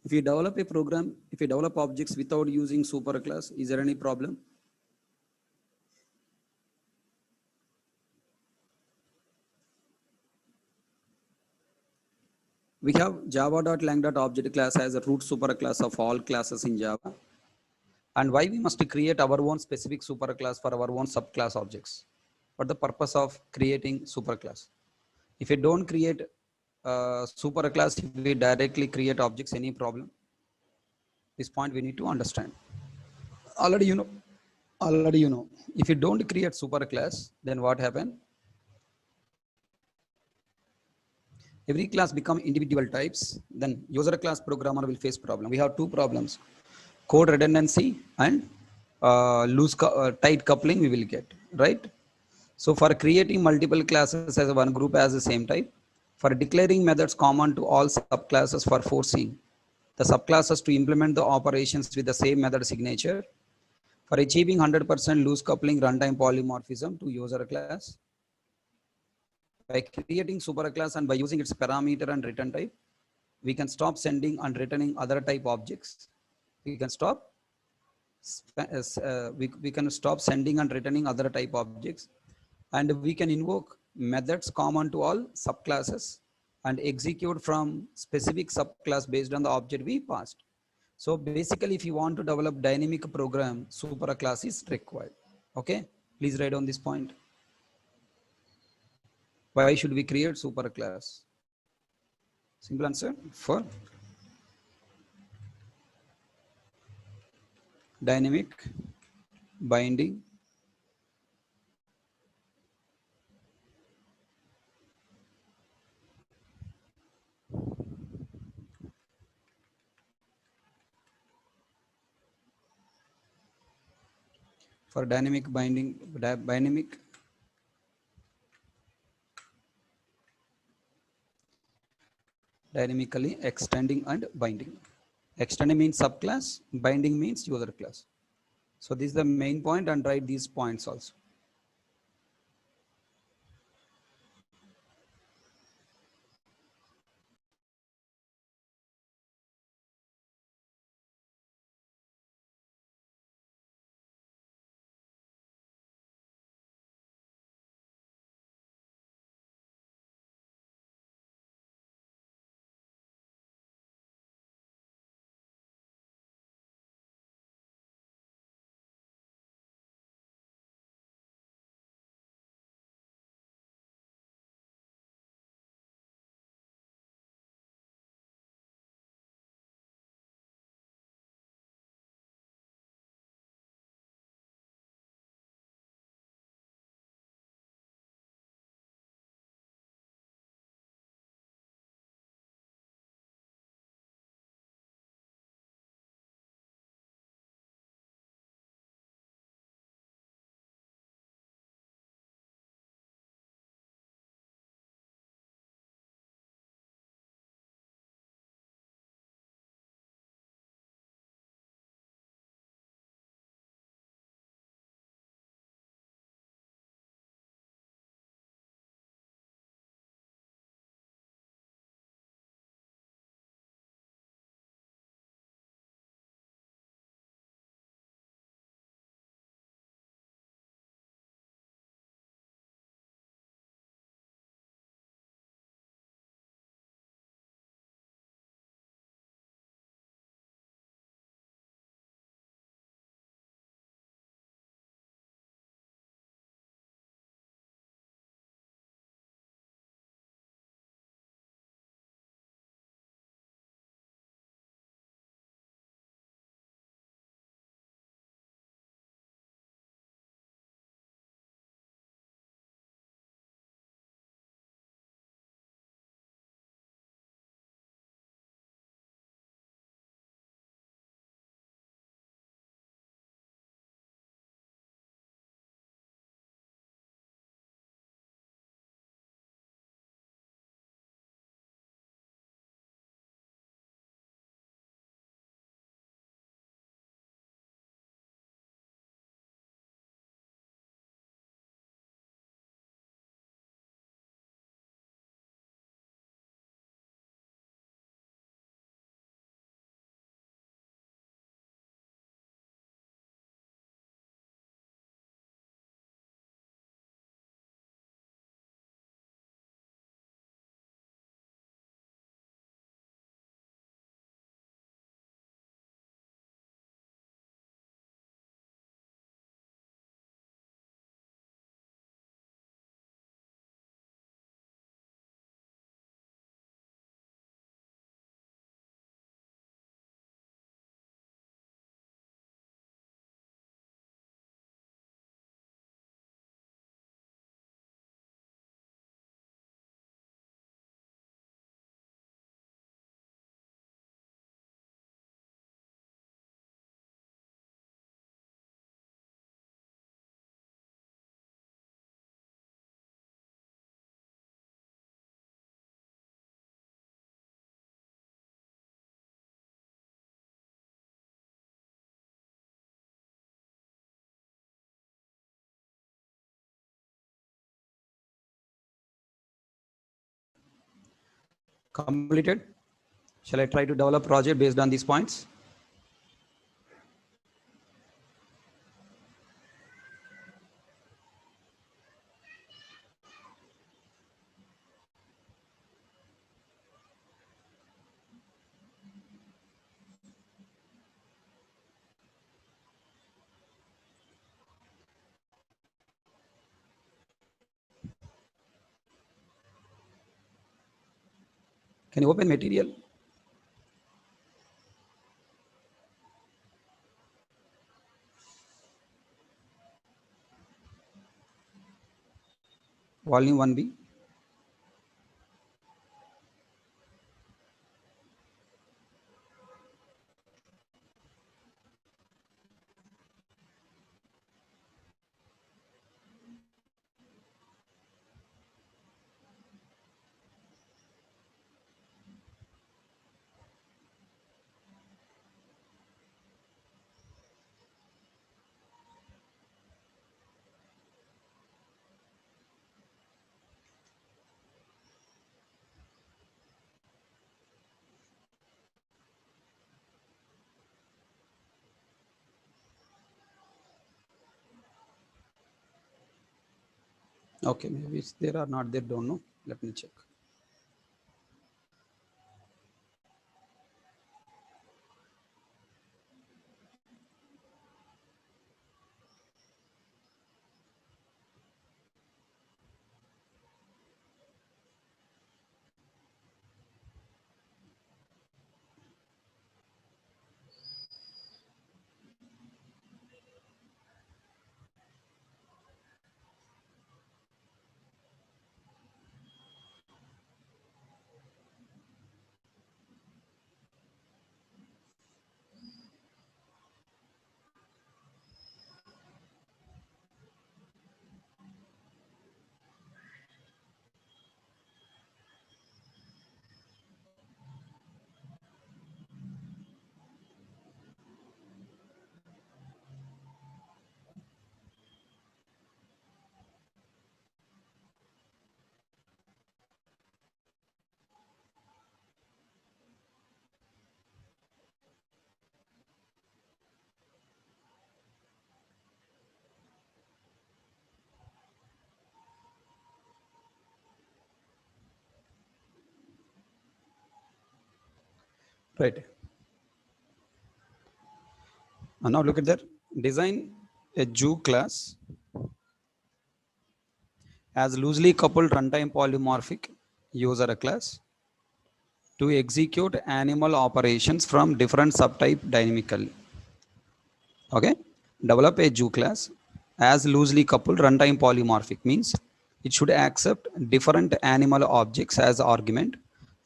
If you develop a program, if you develop objects without using superclass, is there any problem? We have java.lang.object class as a root superclass of all classes in Java. And why we must create our own specific superclass for our own subclass objects? What the purpose of creating superclass? If you don't create superclass, if we directly create objects, any problem? This point we need to understand. Already you know. Already you know. If you don't create superclass, then what happen? Every class become individual types, then user class programmer will face problem. We have two problems: code redundancy and tight coupling we will get, right? So for creating multiple classes as one group as the same type, for declaring methods common to all subclasses, for forcing the subclasses to implement the operations with the same method signature, for achieving 100% loose coupling runtime polymorphism to user class, by creating superclass and by using its parameter and return type, we can stop sending and returning other type objects. We can stop we can stop sending and returning other type objects, and we can invoke methods common to all subclasses and execute from specific subclass based on the object we passed. So basically, if you want to develop dynamic program, superclass is required. Okay, please write on this point. Why should we create superclass? Simple answer: for dynamic binding, for dynamic binding, dynamically extending and binding. Extending means subclass, binding means user class. So this is the main point, and write these points also. Completed? Shall I try to develop project based on these points? Can you open material? Volume 1B. Okay, maybe it's there or not there, don't know. Let me check. Right. And now look at that. Design a Jew class as loosely coupled runtime polymorphic user class to execute animal operations from different subtype dynamically. Okay. Develop a Jew class as loosely coupled runtime polymorphic means it should accept different animal objects as argument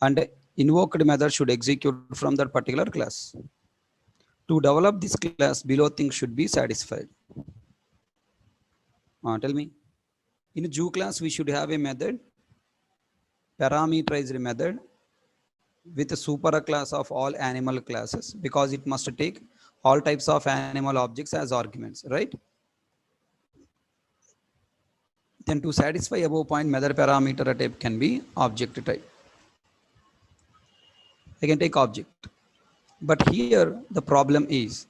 and invoked method should execute from that particular class. To develop this class, below things should be satisfied. Tell me. In a Jew class, we should have a method, parameterized method with a super class of all animal classes because it must take all types of animal objects as arguments, right? Then to satisfy above point, method parameter type can be object type. I can take object. But here the problem is,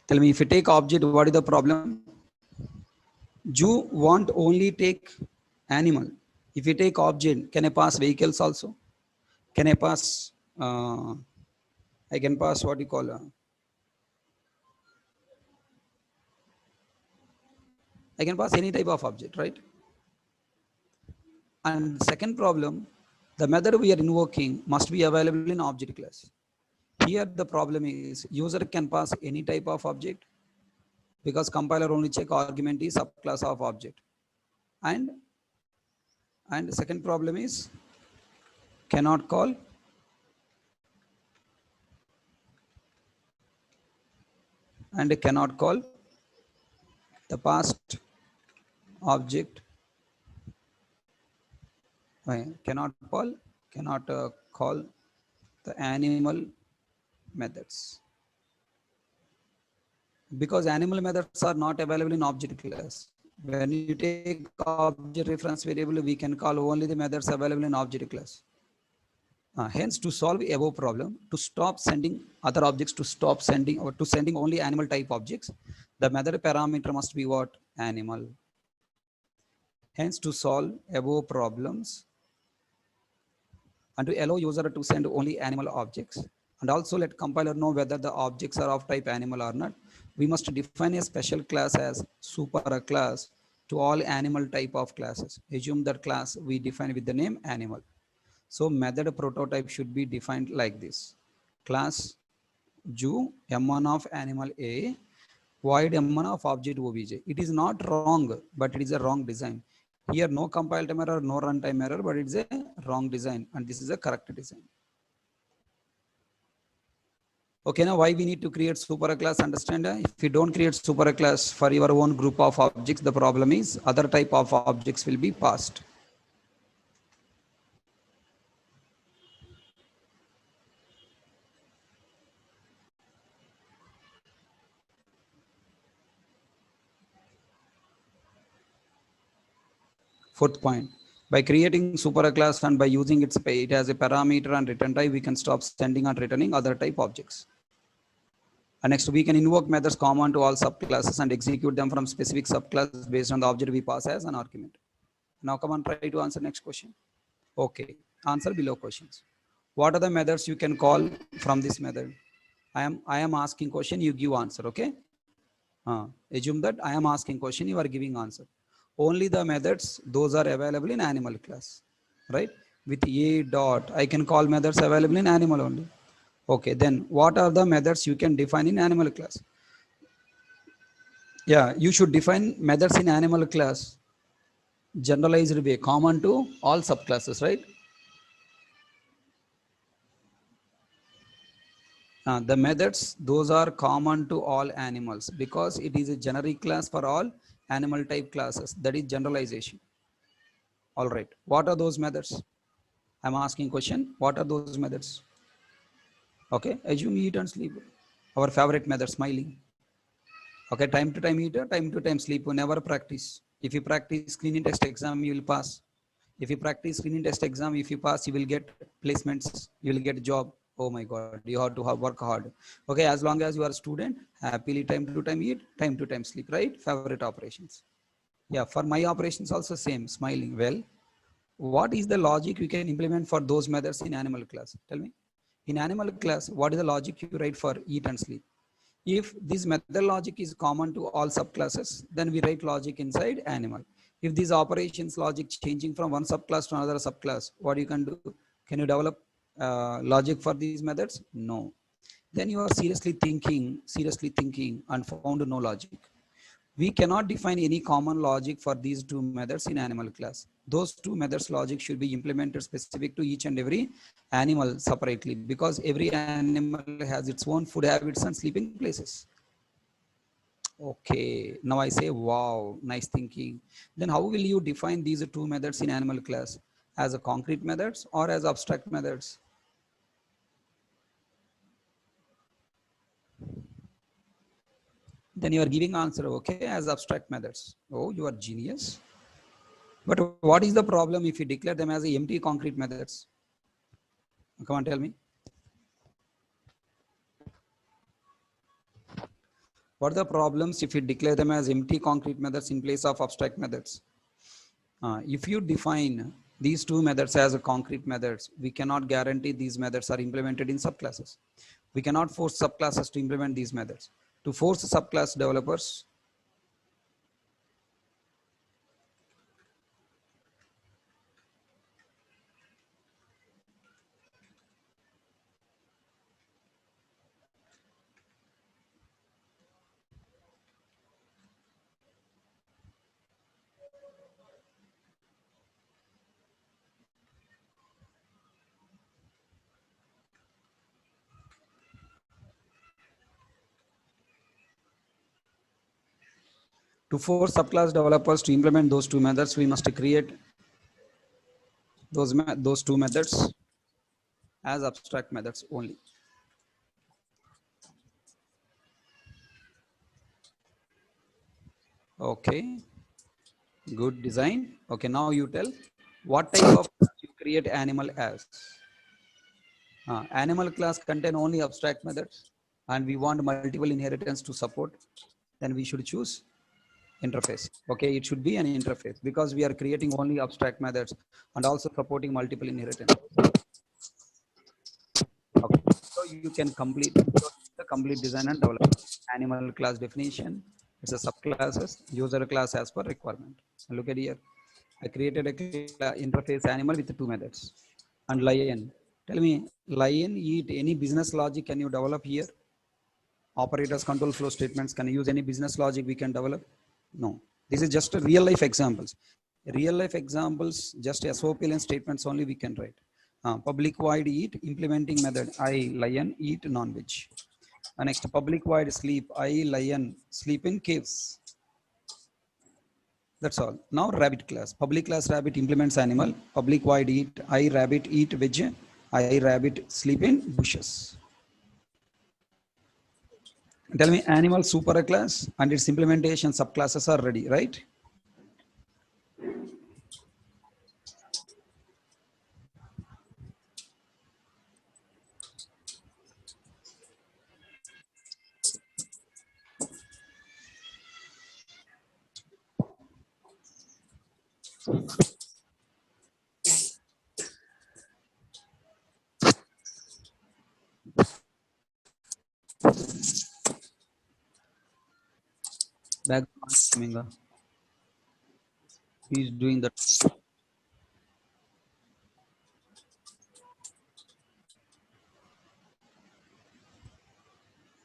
tell me if you take object, what is the problem? Jew want only take animal. If you take object, can I pass vehicles also? Can I pass, I can pass what you call, I can pass any type of object, right? And second problem, the method we are invoking must be available in object class. Here the problem is user can pass any type of object because compiler only check argument is subclass of object. And the second problem is cannot call the past object, cannot call the animal methods because animal methods are not available in object class. When you take object reference variable, we can call only the methods available in object class. Hence, to solve above problem, to stop sending other objects, to stop sending or to sending only animal type objects, the method parameter must be what? Animal. Hence, to solve above problems and to allow user to send only animal objects and also let compiler know whether the objects are of type animal or not, we must define a special class as super class to all animal type of classes. Assume that class we define with the name animal. So method prototype should be defined like this. Class Ju M1 of animal A void M1 of object obj. It is not wrong, but it is a wrong design. Here no compile time error, no runtime error, but it's a wrong design and this is a correct design. Okay, now why we need to create super class? Understand? If you don't create super class for your own group of objects, the problem is other type of objects will be passed. Fourth point, by creating super class and by using it as a parameter and return type, we can stop sending and returning other type objects. And next, we can invoke methods common to all subclasses and execute them from specific subclass based on the object we pass as an argument. Now come on, try to answer next question. Okay, answer below questions. What are the methods you can call from this method? I am asking question, you give answer, okay? Assume that I am asking question, you are giving answer. Only the methods, those are available in animal class, right? With a dot, I can call methods available in animal only. Okay, then what are the methods you can define in animal class? Yeah, you should define methods in animal class generalized way, common to all subclasses, right? The methods, those are common to all animals because it is a generic class for all animal type classes. That is generalization. All right. What are those methods? I'm asking question. What are those methods? Okay. Assume eat and sleep. Our favorite method, smiling. Okay. Time to time eat, time to time sleep. Never practice. If you practice screening test exam, you will pass. If you practice screening test exam, if you pass, you will get placements. You will get a job. Oh my God, you have to work hard. Okay, as long as you are a student, happily time to time eat, time to time sleep, right? Favorite operations. Yeah, for my operations also same, smiling. Well, what is the logic you can implement for those methods in animal class? Tell me. In animal class, what is the logic you write for eat and sleep? If this method logic is common to all subclasses, then we write logic inside animal. If these operations logic changing from one subclass to another subclass, what you can do? Can you develop logic for these methods? No. Then you are seriously thinking and found no logic. We cannot define any common logic for these two methods in animal class. Those two methods logic should be implemented specific to each and every animal separately because every animal has its own food habits and sleeping places. Okay, now I say, wow, nice thinking. Then how will you define these two methods in animal class? As a concrete methods or as abstract methods? Then you are giving answer, okay, as abstract methods. Oh, you are genius. But what is the problem if you declare them as empty concrete methods? Come on, tell me. What are the problems if you declare them as empty concrete methods in place of abstract methods? If you define these two methods as a concrete methods, we cannot guarantee these methods are implemented in subclasses. We cannot force subclasses to implement these methods. To force subclass developers, to implement those two methods, we must create those two methods as abstract methods only. Okay, good design. Okay, now you tell what type of you create animal as. Animal class contain only abstract methods and we want multiple inheritance to support, then we should choose interface. Okay, it should be an interface because we are creating only abstract methods and also supporting multiple inheritance. Okay, so you can complete the complete design and development. Animal class definition, it's a subclasses, user class as per requirement. Look at here, I created a interface animal with two methods. And lion, tell me, lion eat any business logic can you develop here? Operators, control flow statements, can you use any business logic we can develop? No, this is just a real life examples. Real life examples, just SOP and statements only we can write. Public void eat, implementing method, I lion eat non-veg. Next, public void sleep, I lion sleep in caves. That's all. Now rabbit class, public class rabbit implements animal, public void eat, I rabbit eat veg, I rabbit sleep in bushes. Tell me, animal super class and its implementation subclasses are ready, right? Background coming up. He's doing that.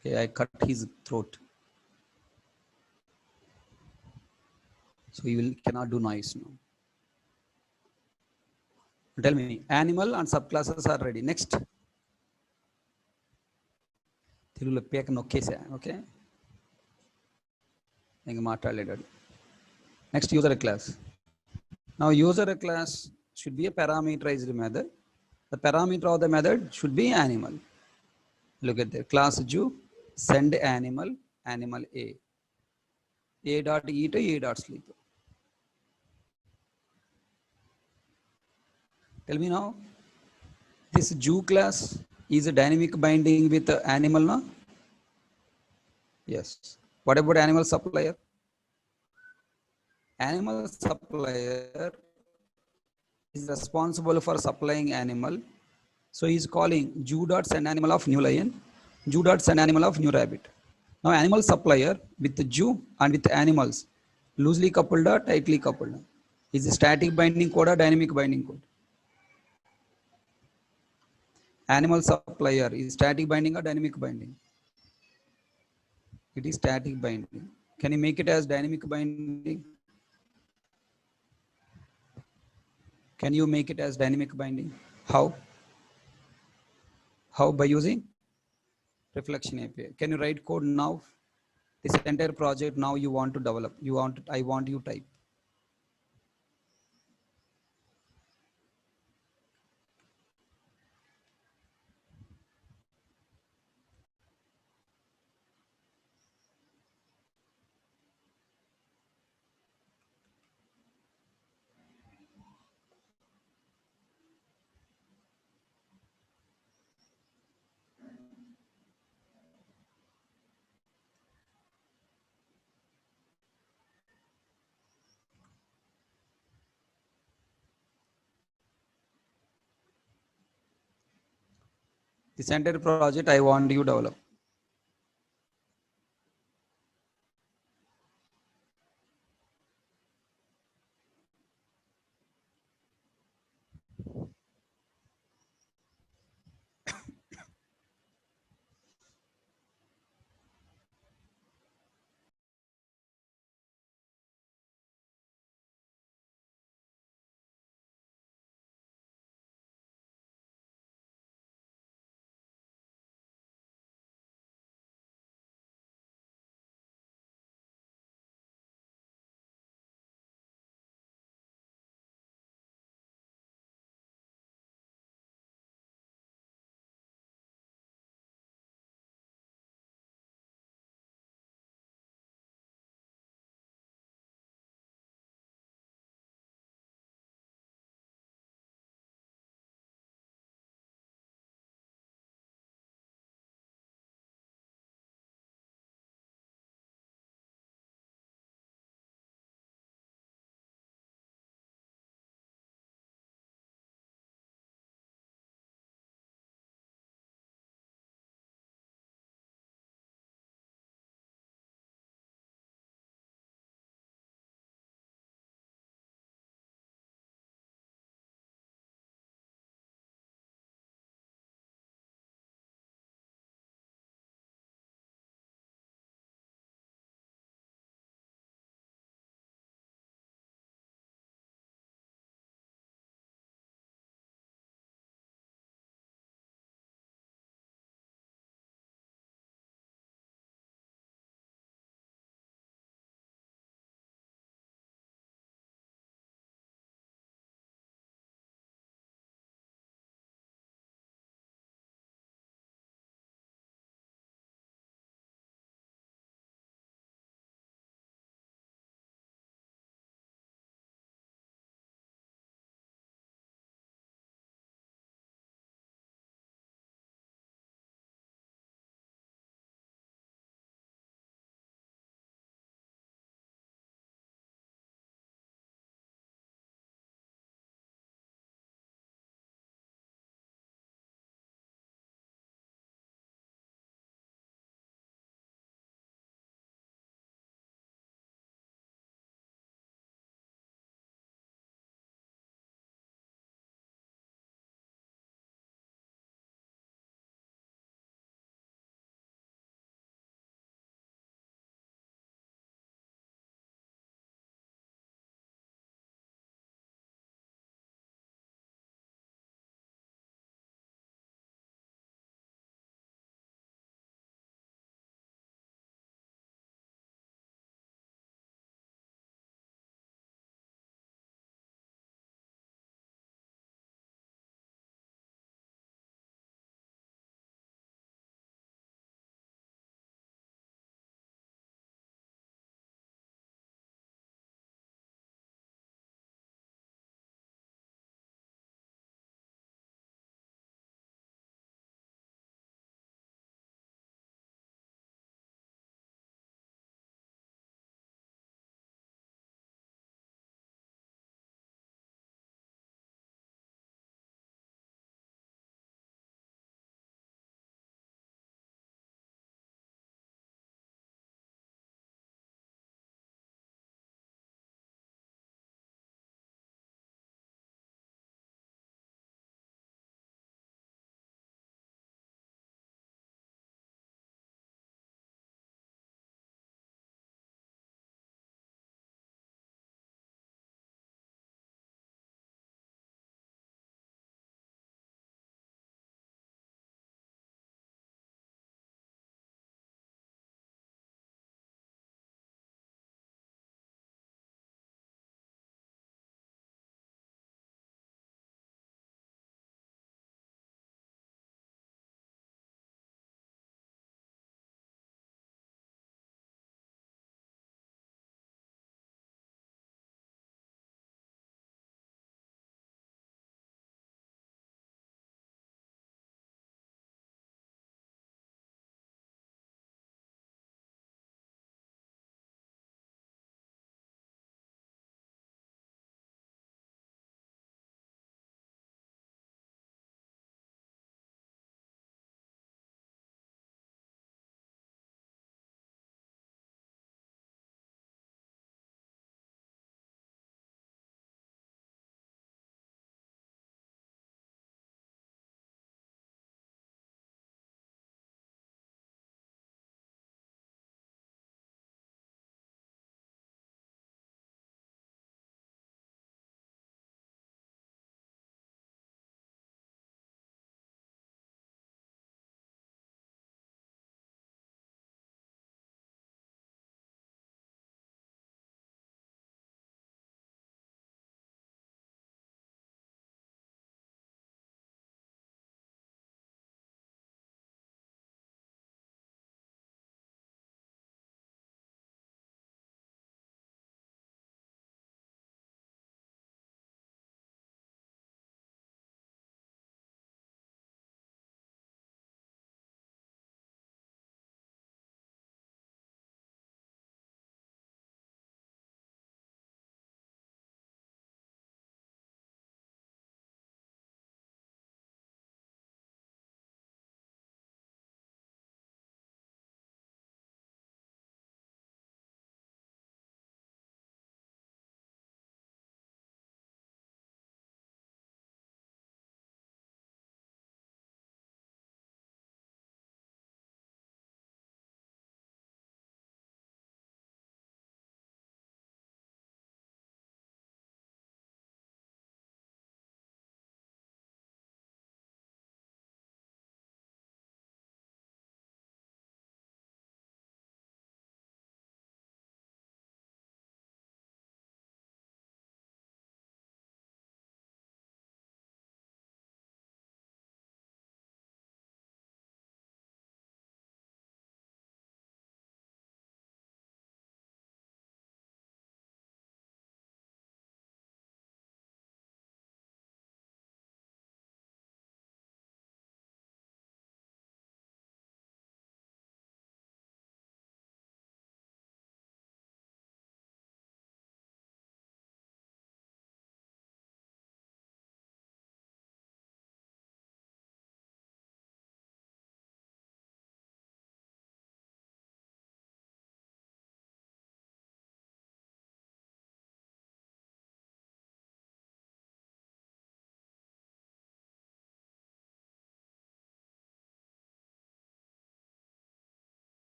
Okay, I cut his throat. So he will cannot do noise now. Tell me, animal and subclasses are ready. Next. తెలుగులో పేక నొక్కేసా okay ఇంక మాట్లాడలేడు. Next, user class. Now user class should be a parameterized method. The parameter of the method should be animal. Look at the class Ju, send animal, animal A dot eat, A dot sleep. Tell me now, this Ju class is a dynamic binding with the animal now? Yes. What about animal supplier? Animal supplier is responsible for supplying animal. So he is calling Ju dot send animal of new lion, Ju dot send animal of new rabbit. Now animal supplier with the Ju and with animals loosely coupled or tightly coupled. Is it static binding code or dynamic binding code? Animal supplier is static binding or dynamic binding? It is static binding. Can you make it as dynamic binding? Can you make it as dynamic binding? How? How? By using reflection API. Can you write code now? This entire project now you want to develop. I want you type. This entire project I want you develop.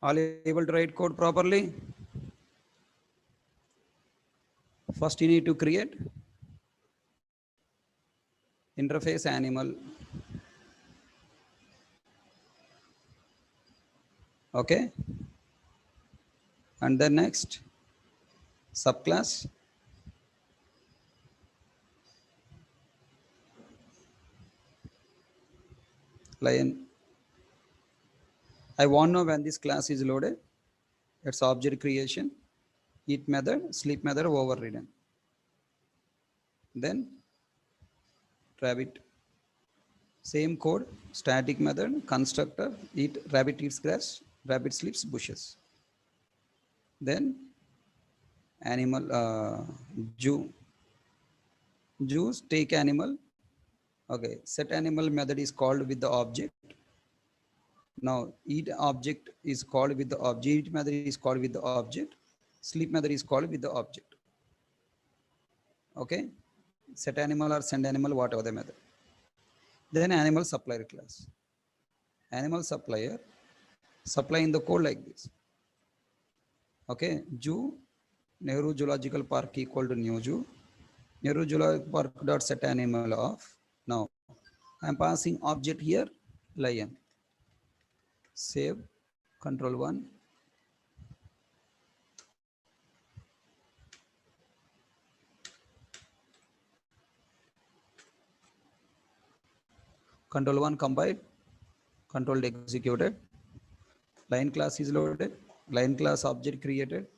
All able to write code properly? First, you need to create interface animal. Okay. And then next, subclass. Lion. I want to know when this class is loaded. It's object creation, eat method, sleep method overridden. Then rabbit. Same code, static method, constructor, eat, rabbit eats grass, rabbit sleeps bushes. Then animal, Jew. Jews take animal. Okay, set animal method is called with the object. Now eat object is called with the object. Eat method is called with the object. Sleep method is called with the object. Okay, set animal or send animal, whatever the method. Then animal supplier class. Animal supplier supplying the code like this. Okay, Jew, Nehru Zoological Park equal to new Jew. Nehru Zoological Park dot set animal of. Now I'm passing object here, lion. Save, control 1. Control 1 compiled, controlled executed. Line class is loaded, line class object created.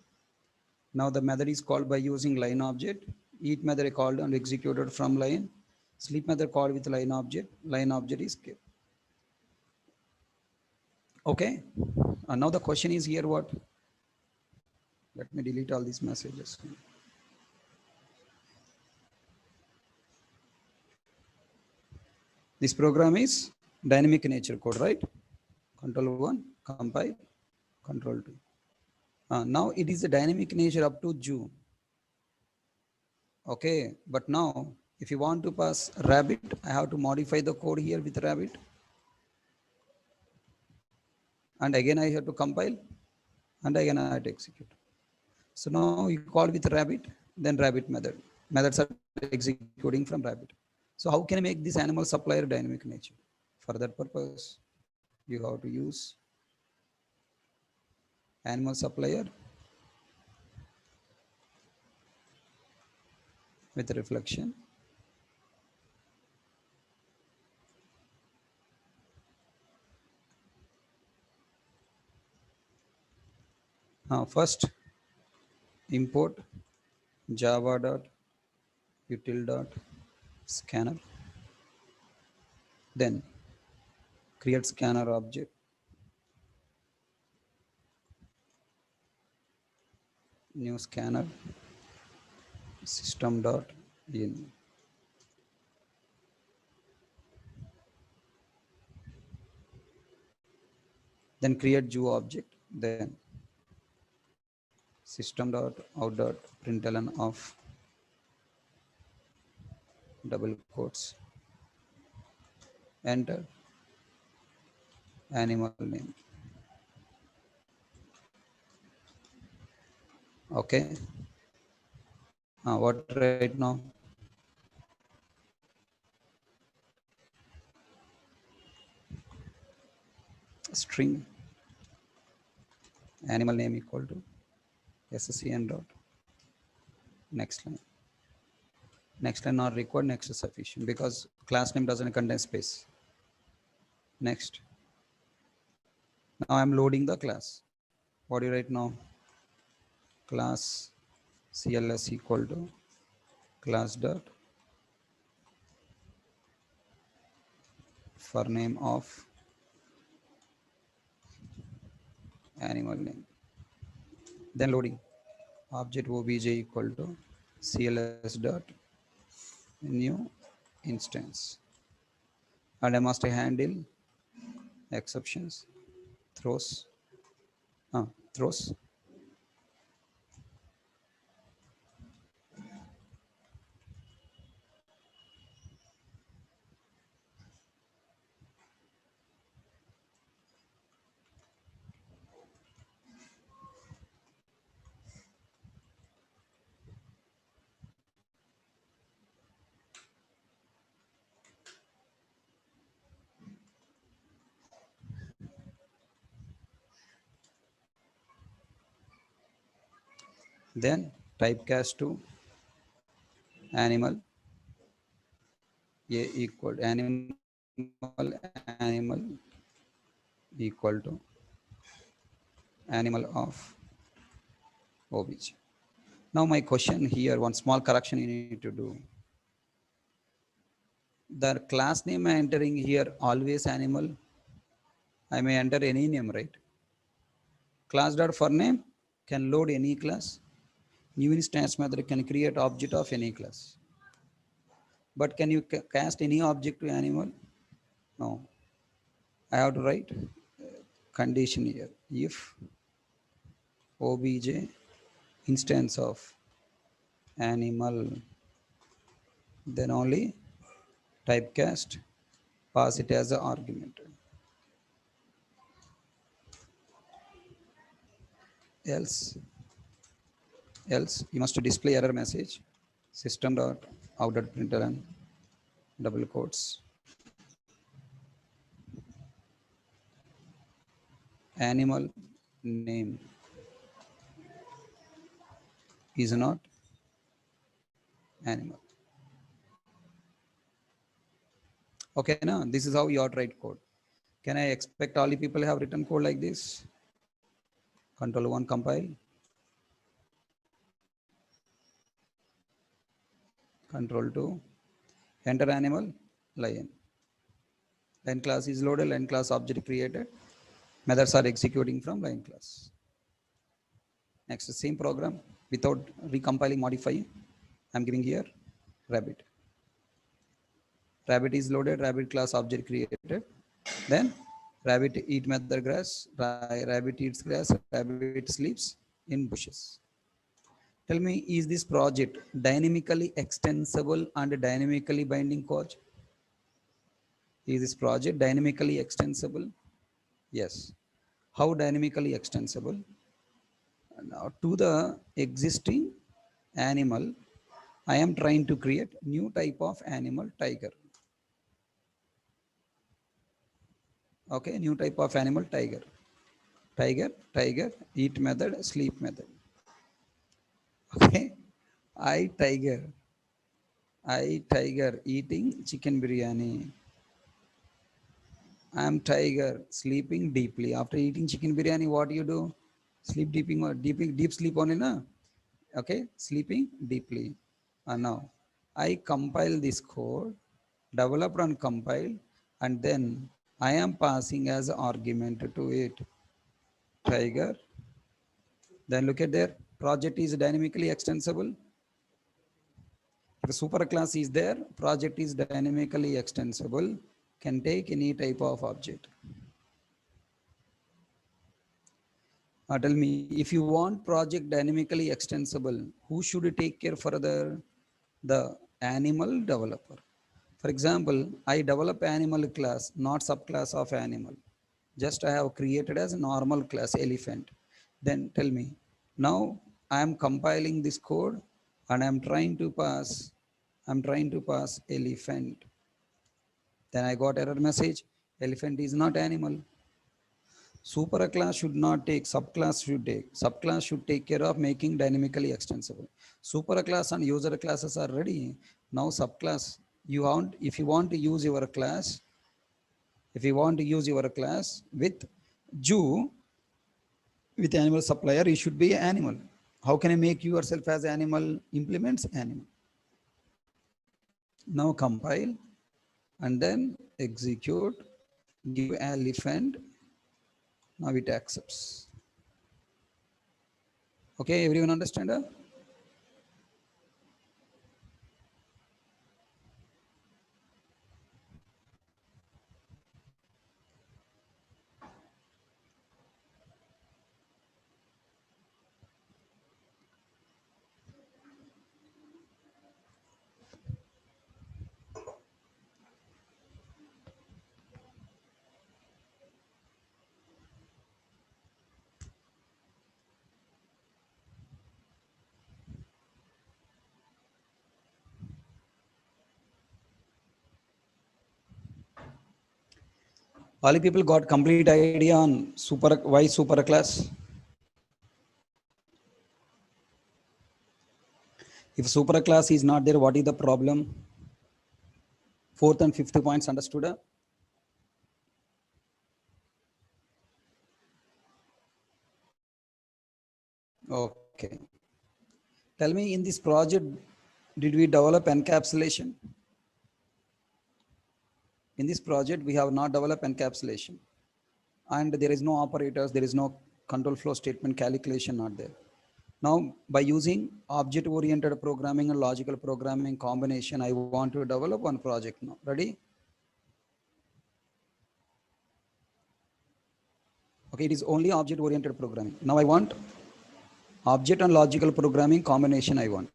Now the method is called by using line object. Eat method called and executed from line. Sleep method called with line object. Line object is kept. Okay. Now the question is here what? Let me delete all these messages. This program is dynamic nature code, right? Control 1, compile, control 2. Now it is a dynamic nature up to June. Okay, but now if you want to pass rabbit, I have to modify the code here with rabbit. And again I have to compile and again I have to execute. So now you call with rabbit, then rabbit method. Methods are executing from rabbit. So how can I make this animal supplier dynamic nature? For that purpose, you have to use animal supplier with reflection. First, import java.util.scanner. Then create scanner object. New scanner system.in. Then create Jew object. Then system.out.println of double quotes. Enter animal name. Okay. What right now? String animal name equal to scn dot. Next line. Next line not required, next is sufficient because class name doesn't contain space. Next. Now I'm loading the class. What do you write now? Class CLS equal to class dot for name of animal name. Then loading object obj equal to CLS dot new instance. And I must handle exceptions, throws, throws. then typecast to animal, a equal animal equal to animal of obj. Now my question here, one small correction you need to do. The class name I entering here always animal. I may enter any name, right? Class dot for name can load any class. New instance method can create object of any class. But can you cast any object to animal? No. I have to write condition here. If obj instance of animal, then only typecast pass it as an argument. Else you must display error message system dot out dot println double quotes animal name is not animal. Okay, now this is how you ought write code. Can I expect all the people have written code like this? Control 1 compile, control 2 enter animal lion. Line class is loaded, line class object created, methods are executing from line class. Next, the same program without recompiling, modifying, I'm giving here rabbit. Rabbit is loaded, rabbit class object created. Then rabbit eat mother grass, rabbit eats grass, rabbit sleeps in bushes. Tell me, is this project dynamically extensible and dynamically binding code? Is this project dynamically extensible? Yes. How dynamically extensible? Now to the existing animal, I am trying to create new type of animal, tiger. Okay, new type of animal, tiger. Tiger, eat method, sleep method. Okay, I tiger eating chicken biryani. I am tiger sleeping deeply. After eating chicken biryani, what do you do? Sleep deep sleep only, na? Okay, sleeping deeply. And now I compile this code, develop and compile, and then I am passing as argument to it tiger. Then look at there, project is dynamically extensible. If a super class is there, project is dynamically extensible, can take any type of object. Tell me, if you want project dynamically extensible, who should take care further? The animal developer. For example, I develop animal class, not subclass of animal. Just I have created as a normal class elephant. Then tell me, now I am compiling this code and I'm trying to pass elephant. Then I got error message, elephant is not animal. Super class should not take, subclass should take. Subclass should take care of making dynamically extensible. Super class and user classes are ready. Now subclass, if you want to use your class, with Jew, with animal supplier, you should be animal. How can I make yourself as animal? Implements animal. Now compile and then execute, give elephant. Now it accepts. Okay, everyone understand? All people got complete idea on why super class? If superclass is not there, what is the problem? Fourth and fifth points understood? Okay. Tell me, in this project, did we develop encapsulation? In this project, we have not developed encapsulation. And there is no operators, there is no control flow statement calculation not there. Now, by using object-oriented programming and logical programming combination, I want to develop one project now. Ready? Okay, it is only object-oriented programming. Now I want object and logical programming combination I want.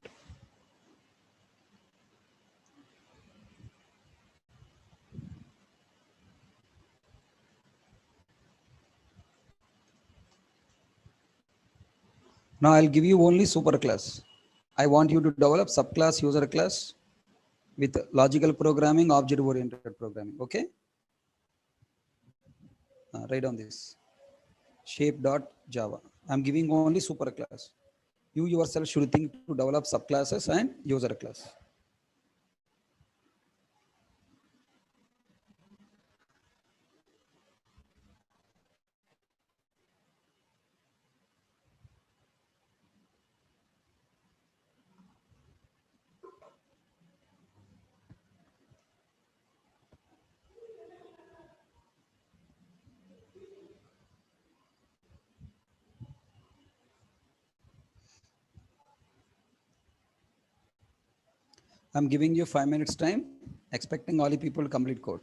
Now I'll give you only superclass. I want you to develop subclass user class with logical programming, object-oriented programming. Okay? Write down this. Shape.java. I'm giving only superclass. You yourself should think to develop subclasses and user class. I'm giving you 5 minutes time, expecting all the people to complete code.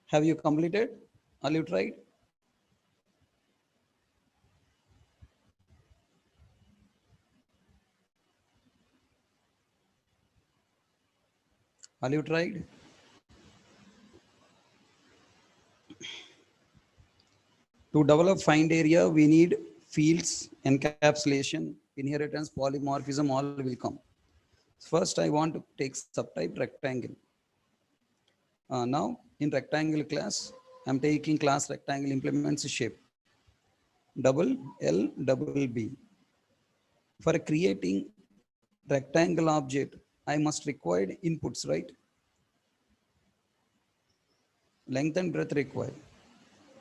Have you completed? Are you tried? Are you tried? To develop find area, we need fields, encapsulation, inheritance, polymorphism, all will come. First, I want to take subtype rectangle. Now, in rectangle class, I'm taking class rectangle implements shape. Double L, double B. For creating rectangle object, I must require inputs, right? Length and breadth required.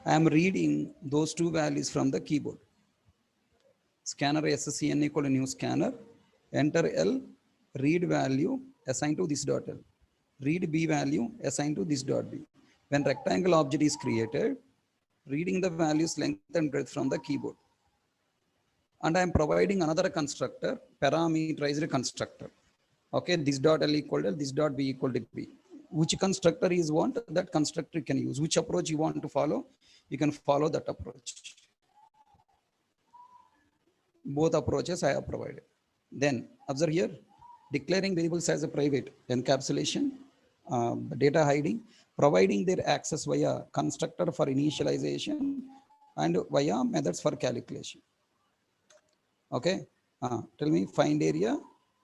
I am reading those two values from the keyboard. Scanner SCN equal to new scanner. Enter L, read value assigned to this dot L. Read B value assigned to this dot B. When rectangle object is created, reading the values length and breadth from the keyboard. And I am providing another constructor, parameterized constructor. Okay, this dot L equal to this dot B equal to B. Which constructor is want, that constructor you can use. Which approach you want to follow, you can follow that approach. Both approaches I have provided. Then observe here, declaring variables as a private, encapsulation, data hiding, providing their access via constructor for initialization and via methods for calculation. Okay, tell me find area,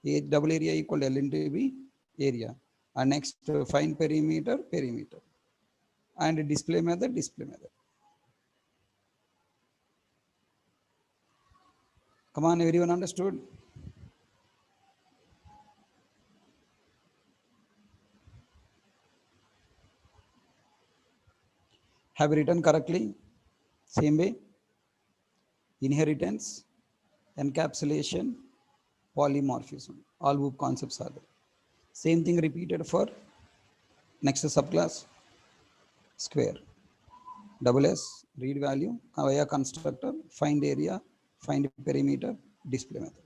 A double area equal to L into B area. And next find perimeter, perimeter. And display method, display method. Come on, everyone understood? Have written correctly? Same way? Inheritance, encapsulation, polymorphism. All group concepts are there. Same thing repeated for next subclass, square. Double S, read value, via constructor, find area, find perimeter, display method.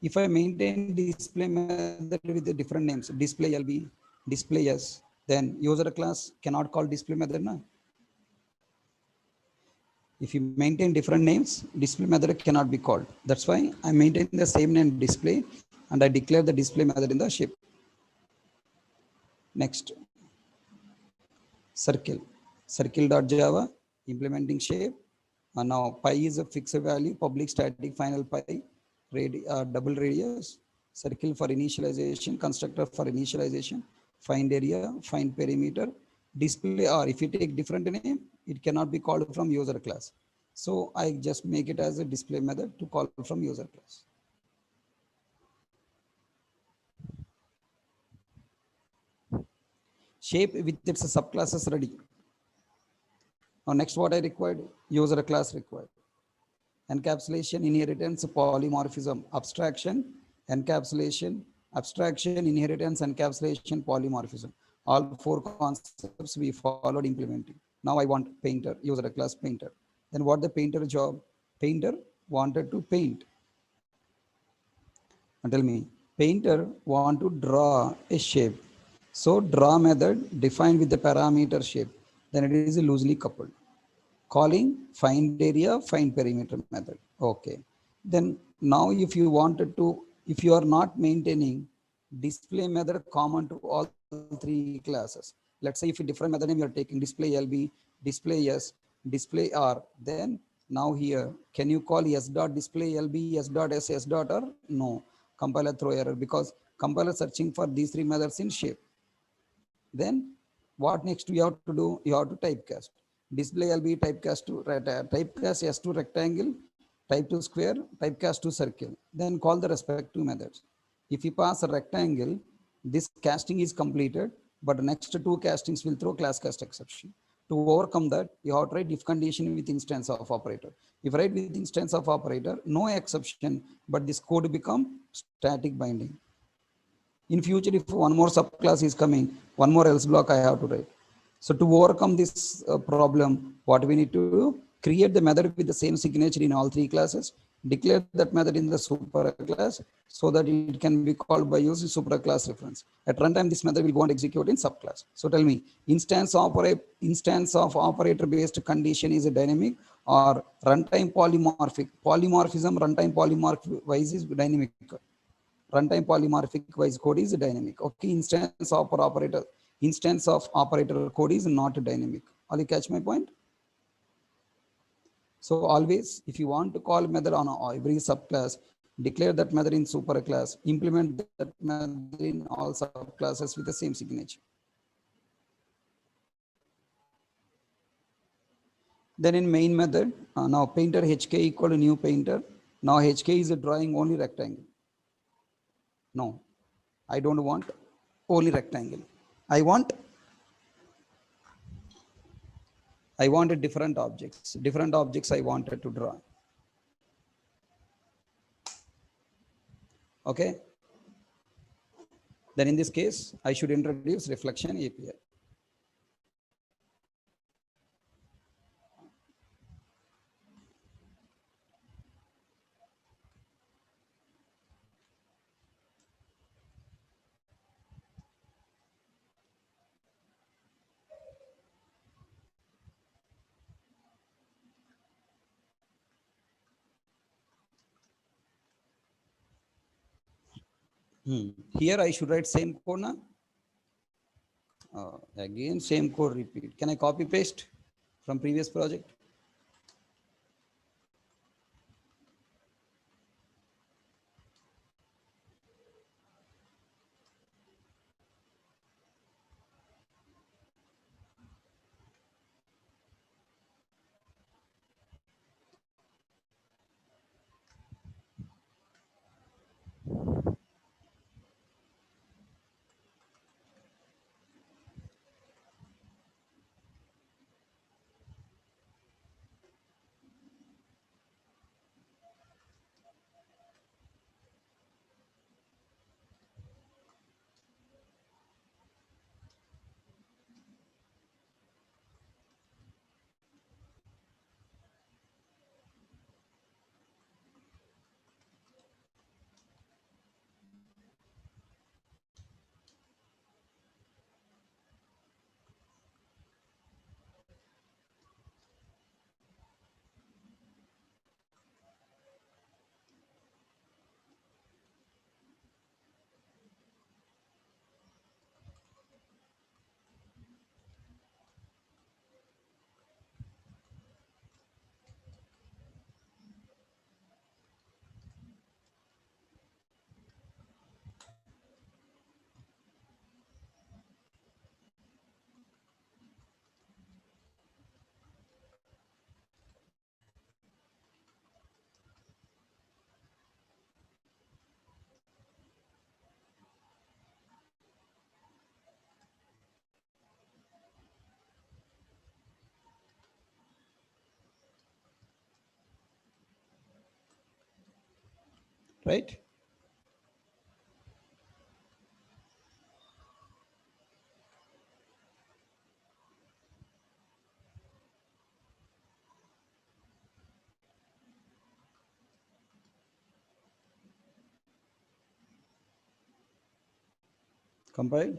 If I maintain display method with the different names, display LB, display S, then user class cannot call display method. Na? If you maintain different names, display method cannot be called. That's why I maintain the same name display and I declare the display method in the shape. Next, circle, circle.java, implementing shape. Now pi is a fixed value, public static final pi, double radius, circle for initialization, constructor for initialization, find area, find perimeter, display, or if you take different name, it cannot be called from user class. So I just make it as a display method to call from user class. Shape with its subclasses ready. Now next what I required, user class required. Encapsulation, inheritance, polymorphism, abstraction, encapsulation, abstraction, inheritance, encapsulation, polymorphism. All four concepts we followed implementing. Now I want painter, user class painter. Then what the painter job? Painter wanted to paint. And tell me, painter want to draw a shape. So draw method defined with the parameter shape. Then it is loosely coupled. Calling find area, find perimeter method. Okay. Then now if you wanted to, if you are not maintaining display method common to all three classes. Let's say if a different method name you are taking display LB, display S, display R, then now here, can you call S dot display LB, S dot S, S dot R? No. Compiler throw error because compiler searching for these three methods in shape. Then what next you have to do? You have to typecast. Display LB typecast to typecast S to rectangle, type to square, typecast to circle. Then call the respective methods. If you pass a rectangle, this casting is completed, but next two castings will throw class cast exception. To overcome that, you have to write if condition with instance of operator. If write with instance of operator, no exception, but this code become static binding. In future, if one more subclass is coming, one more else block I have to write. So to overcome this problem, what we need to do, create the method with the same signature in all three classes, Declare that method in the superclass so that it can be called by using superclass reference. At runtime, this method will go and execute in subclass. So tell me, instance of operator based condition is a dynamic or runtime polymorphic? Polymorphism, runtime polymorphic wise is dynamic. Runtime polymorphic wise code is dynamic. Okay, instance of operator code is not dynamic. Are you catch my point? So always, if you want to call method on every subclass, declare that method in superclass, implement that method in all subclasses with the same signature. Then in main method, now painter HK equal to new painter. Now HK is drawing only rectangle. No, I don't want only rectangle. I want different objects. Different objects I wanted to draw. Okay. Then in this case, I should introduce reflection API. Here I should write same code now. Again, same code repeat. Can I copy paste from previous project? Right? Compile,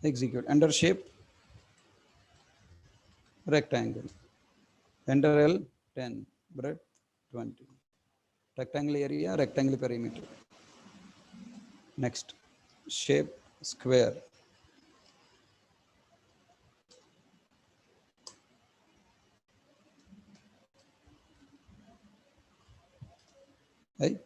execute. Enter shape, rectangle. Enter L, 10, breadth 20. Rectangle area, rectangle perimeter. Next, shape, square. Right?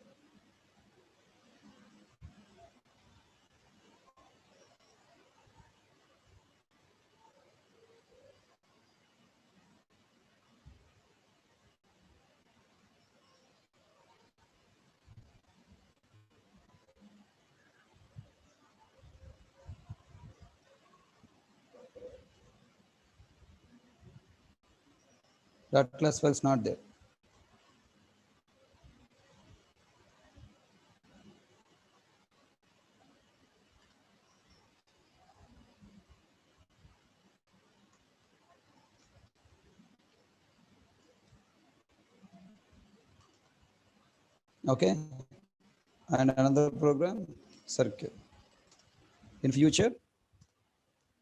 That class file is not there. Okay, and another program circle. In future,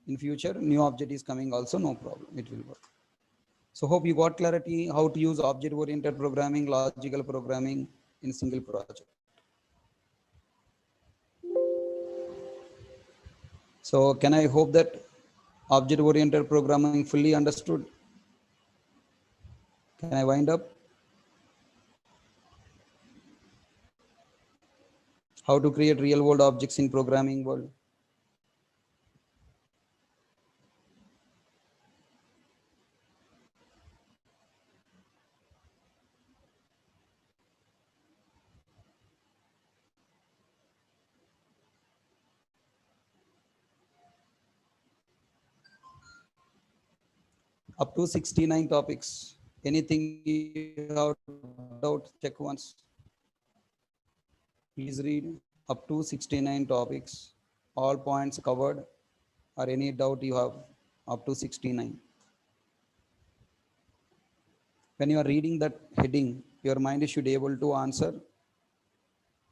new object is coming also, no problem, it will work. So hope you got clarity how to use object oriented programming, logical programming in single project. So can I hope that object oriented programming fully understood? Can I wind up? How to create real world objects in programming world? Up to 69 topics. Anything you have doubt, check once. Please read up to 69 topics. All points covered, or any doubt you have up to 69. When you are reading that heading, your mind should be able to answer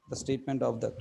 the statement of that.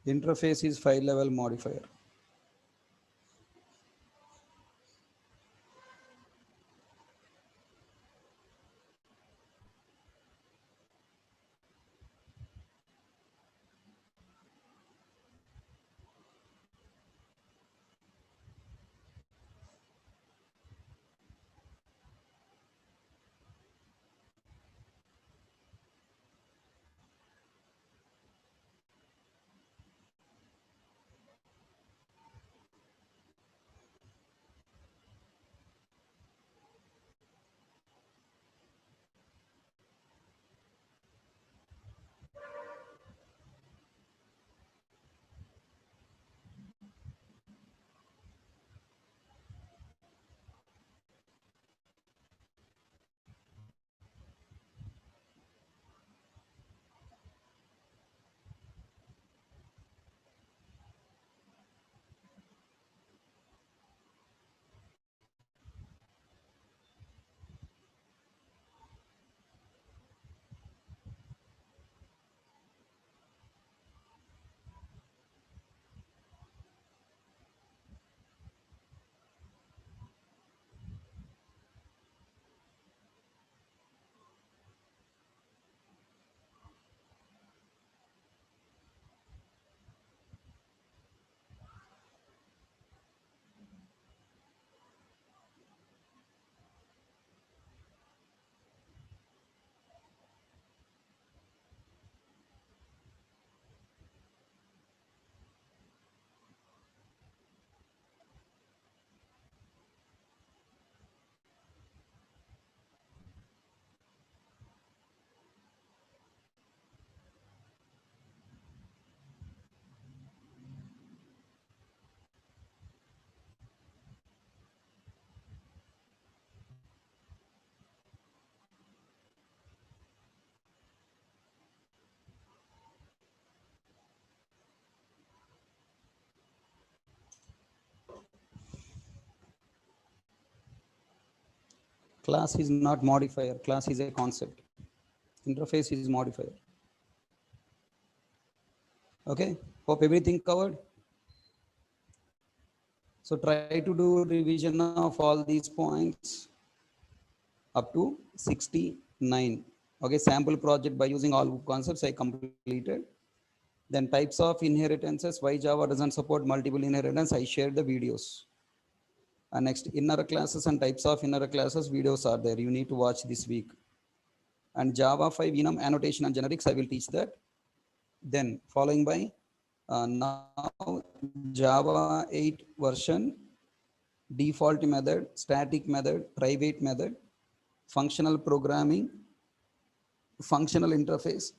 Interface is file level modifier. Class is not modifier. Class is a concept. Interface is modifier. Okay. Hope everything covered. So try to do revision of all these points up to 69. Okay. Sample project by using all concepts I completed. Then types of inheritances, why Java doesn't support multiple inheritance. I shared the videos. And next, inner classes and types of inner classes videos are there. You need to watch this week. And Java 5 enum annotation and generics, I will teach that. Then following by now Java 8 version, default method, static method, private method, functional programming, functional interface,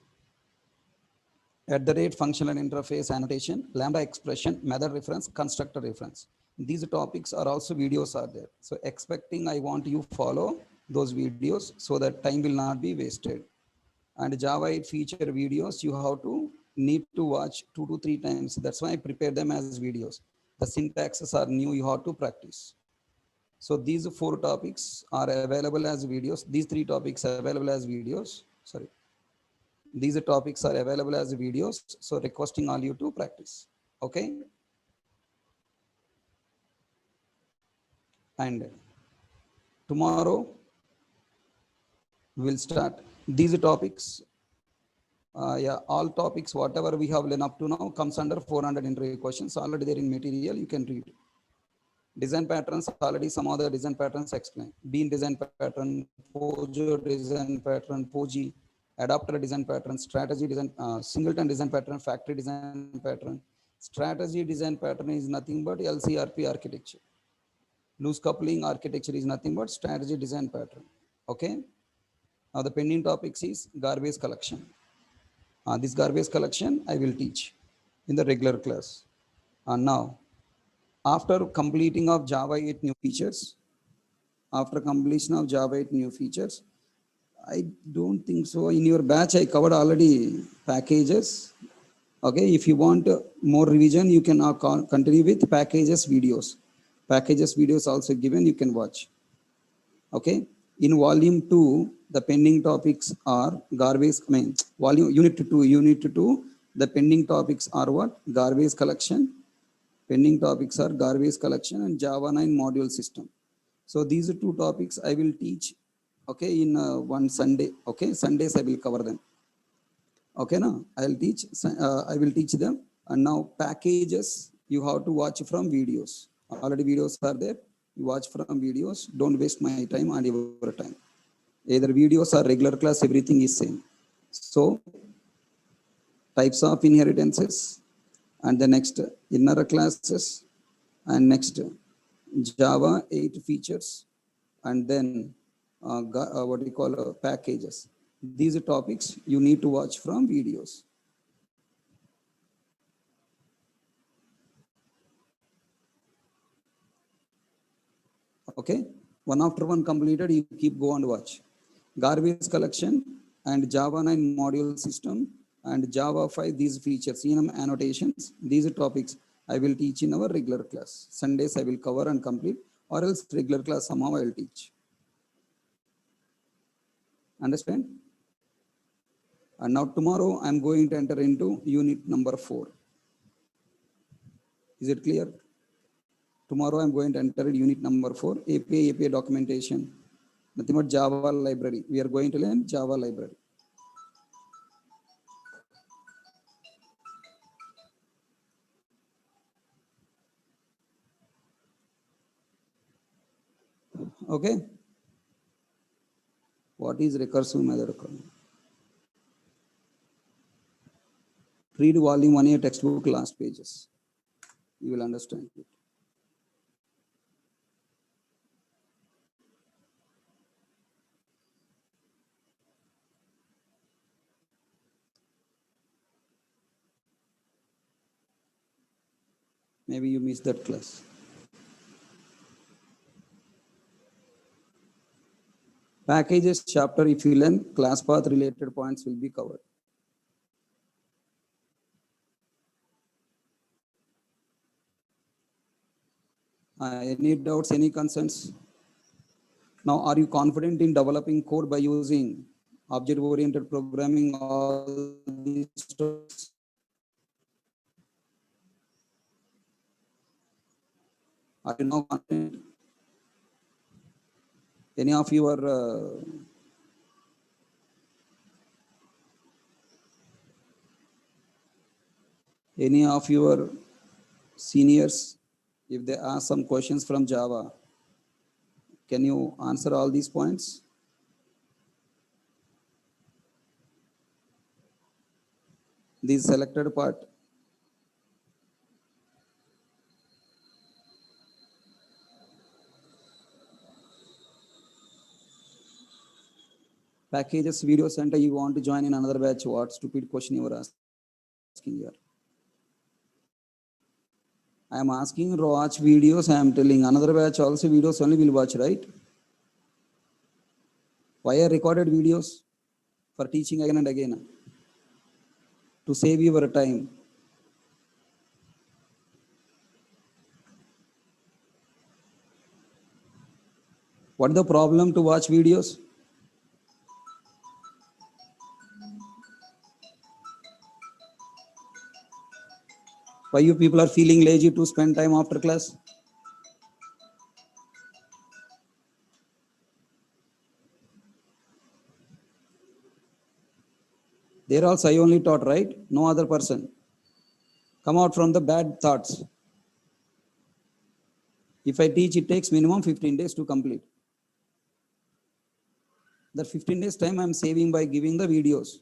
at the rate functional interface annotation, lambda expression, method reference, constructor reference. These topics are also videos are there. So expecting I want you follow those videos so that time will not be wasted. And Java 8 feature videos, you have to need to watch 2 to 3 times. That's why I prepare them as videos. The syntaxes are new, you have to practice. So these 4 topics are available as videos. These 3 topics are available as videos. Sorry. These topics are available as videos. So requesting all you to practice. Okay. And tomorrow we'll start these topics. Yeah, all topics, whatever we have learned up to now comes under 400 interview questions already there in material. You can read. Design patterns, already some of the design patterns explained. Bean design pattern, Pojo design pattern, Poji, adapter design pattern, strategy design, singleton design pattern, factory design pattern. Strategy design pattern is nothing but LCRP architecture. Loose coupling architecture is nothing but strategy design pattern. Okay. Now the pending topics is garbage collection. This garbage collection I will teach in the regular class. Now, after completing of Java 8 new features, after completion of Java 8 new features, I don't think so. In your batch, I covered already packages. Okay, if you want more revision, you can continue with packages videos. Packages videos also given, you can watch. Okay, in volume 2, the pending topics are garbage, volume unit 2, the pending topics are what? Garbage collection. Pending topics are garbage collection and Java 9 module system. So these are 2 topics I will teach, okay, in one Sunday. Okay, Sundays I will cover them. Okay, now I will teach them. And now packages, you have to watch from videos. Already videos are there. You watch from videos. Don't waste my time and your time. Either videos or regular class, everything is same. So types of inheritances, and the next inner classes, and next Java 8 features, and then what we call packages. These are topics you need to watch from videos. Okay, one after one completed, you keep go and watch. Garbage collection and Java 9 module system and Java 5, these features, enum annotations, these are topics I will teach in our regular class. Sundays I will cover and complete, or else regular class somehow I will teach. Understand? And now tomorrow I'm going to enter into unit number 4. Is it clear? Tomorrow I'm going to enter unit number 4, API documentation. Nothing but Java library. We are going to learn Java library. Okay. What is recursive method? Read volume 1 year textbook last pages. You will understand it. Maybe you missed that class. Packages chapter, if you learn, class path related points will be covered. Any doubts, any concerns? Now, are you confident in developing code by using object-oriented programming, all these tools? Are you now confident? Any of your seniors, if they ask some questions from Java, can you answer all these points? This selected part. Packages video center, you want to join in another batch? What stupid question you are asking here? I am asking watch videos. I am telling another batch also videos only will watch, right? Why are recorded videos? For teaching again and again. To save your time. What is the problem to watch videos? Why you people are feeling lazy to spend time after class? There also I only taught, right? No other person. Come out from the bad thoughts. If I teach, it takes minimum 15 days to complete. That 15 days time I am saving by giving the videos.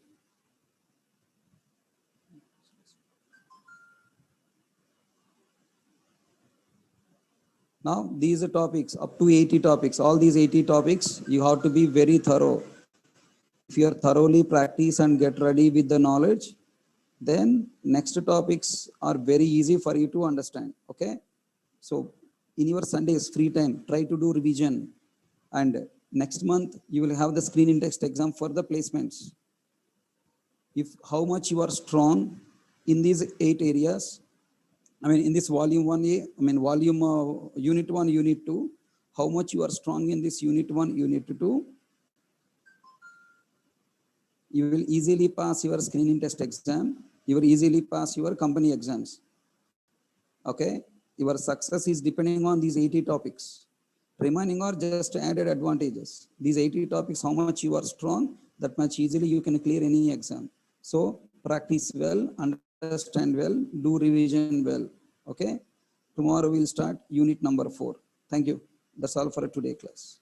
Now, these are topics, up to 80 topics. All these 80 topics, you have to be very thorough. If you are thoroughly practice and get ready with the knowledge, then next topics are very easy for you to understand. Okay? So, in your Sundays, free time, try to do revision. And next month, you will have the screen in text exam for the placements. If how much you are strong in these 8 areas, I mean, in this volume 1A, I mean, volume unit 1, unit 2, how much you are strong in this unit 1, unit 2, you will easily pass your screening test exam. You will easily pass your company exams. Okay? Your success is depending on these 80 topics. Remaining are just added advantages. These 80 topics, how much you are strong, that much easily you can clear any exam. So practice well, understand well, do revision well. Okay? Tomorrow we'll start unit number 4. Thank you. That's all for today class.